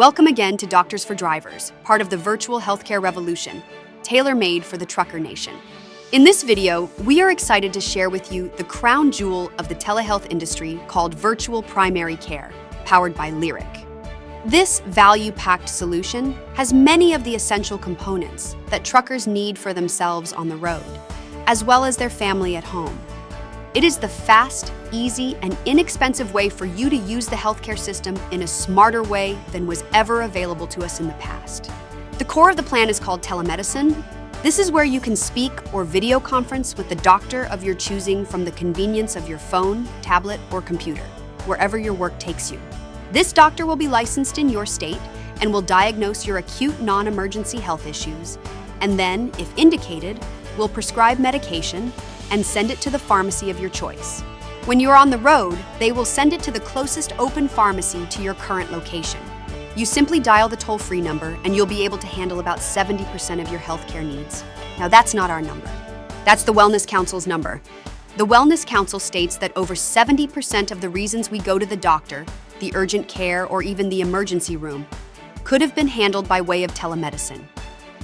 Welcome again to Doctors for Drivers, part of the virtual healthcare revolution, tailor-made for the trucker nation. In this video, we are excited to share with you the crown jewel of the telehealth industry called virtual primary care, powered by Lyric. This value-packed solution has many of the essential components that truckers need for themselves on the road, as well as their family at home. It is the fast, easy, and inexpensive way for you to use the healthcare system in a smarter way than was ever available to us in the past. The core of the plan is called telemedicine. This is where you can speak or video conference with the doctor of your choosing from the convenience of your phone, tablet, or computer, wherever your work takes you. This doctor will be licensed in your state and will diagnose your acute non-emergency health issues, and then, if indicated, will prescribe medication and send it to the pharmacy of your choice. When you're on the road, they will send it to the closest open pharmacy to your current location. You simply dial the toll-free number and you'll be able to handle about 70% of your healthcare needs. Now that's not our number. That's the Wellness Council's number. The Wellness Council states that over 70% of the reasons we go to the doctor, the urgent care, or even the emergency room could have been handled by way of telemedicine.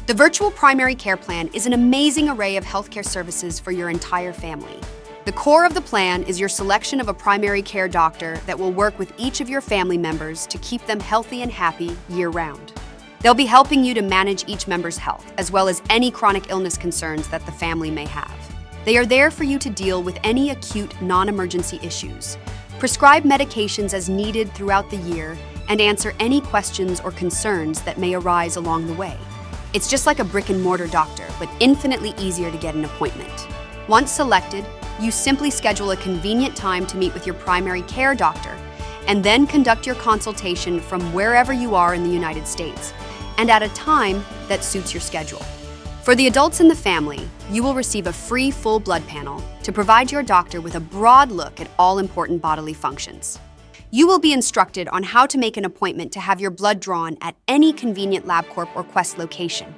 The Virtual Primary Care Plan is an amazing array of healthcare services for your entire family. The core of the plan is your selection of a primary care doctor that will work with each of your family members to keep them healthy and happy year-round. They'll be helping you to manage each member's health, as well as any chronic illness concerns that the family may have. They are there for you to deal with any acute, non-emergency issues, prescribe medications as needed throughout the year, and answer any questions or concerns that may arise along the way. It's just like a brick-and-mortar doctor, but infinitely easier to get an appointment. Once selected, you simply schedule a convenient time to meet with your primary care doctor, and then conduct your consultation from wherever you are in the United States, and at a time that suits your schedule. For the adults in the family, you will receive a free full blood panel to provide your doctor with a broad look at all important bodily functions. You will be instructed on how to make an appointment to have your blood drawn at any convenient LabCorp or Quest location,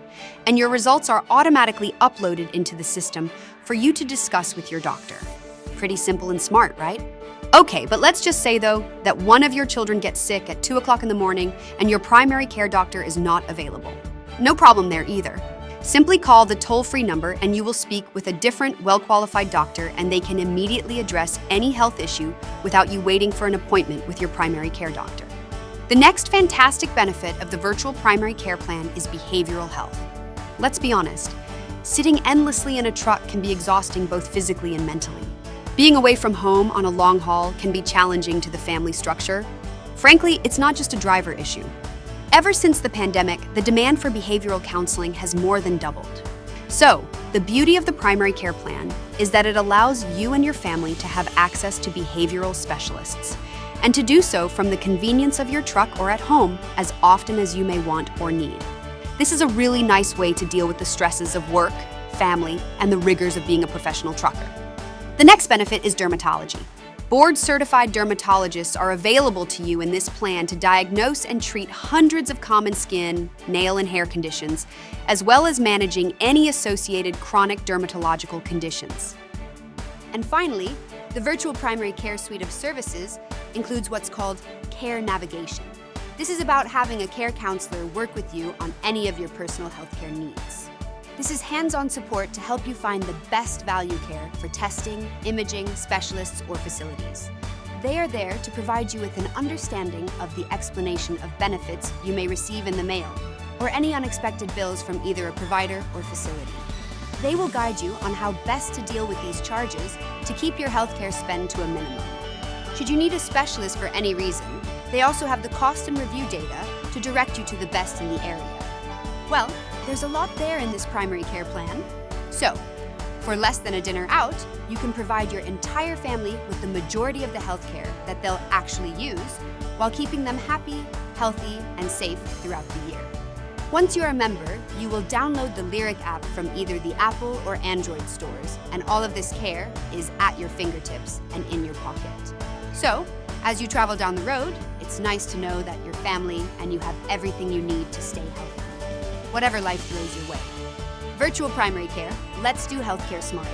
and your results are automatically uploaded into the system for you to discuss with your doctor. Pretty simple and smart, right? Okay, but let's just say, though, that one of your children gets sick at 2 o'clock in the morning and your primary care doctor is not available. No problem there either. Simply call the toll-free number and you will speak with a different, well-qualified doctor, and they can immediately address any health issue without you waiting for an appointment with your primary care doctor. The next fantastic benefit of the Virtual Primary Care Plan is behavioral health. Let's be honest, sitting endlessly in a truck can be exhausting both physically and mentally. Being away from home on a long haul can be challenging to the family structure. Frankly, it's not just a driver issue. Ever since the pandemic, the demand for behavioral counseling has more than doubled. So, the beauty of the primary care plan is that it allows you and your family to have access to behavioral specialists, and to do so from the convenience of your truck or at home as often as you may want or need. This is a really nice way to deal with the stresses of work, family, and the rigors of being a professional trucker. The next benefit is dermatology. Board-certified dermatologists are available to you in this plan to diagnose and treat hundreds of common skin, nail, and hair conditions, as well as managing any associated chronic dermatological conditions. And finally, the Virtual Primary Care suite of services includes what's called care navigation. This is about having a care counselor work with you on any of your personal healthcare needs. This is hands-on support to help you find the best value care for testing, imaging, specialists, or facilities. They are there to provide you with an understanding of the explanation of benefits you may receive in the mail, or any unexpected bills from either a provider or facility. They will guide you on how best to deal with these charges to keep your healthcare spend to a minimum. Should you need a specialist for any reason, they also have the cost and review data to direct you to the best in the area. Well, there's a lot there in this primary care plan. So, for less than a dinner out, you can provide your entire family with the majority of the healthcare that they'll actually use, while keeping them happy, healthy, and safe throughout the year. Once you're a member, you will download the Lyric app from either the Apple or Android stores, and all of this care is at your fingertips and in your pocket. So, as you travel down the road, it's nice to know that your family and you have everything you need to stay healthy, whatever life throws your way. Virtual Primary Care, let's do healthcare smarter.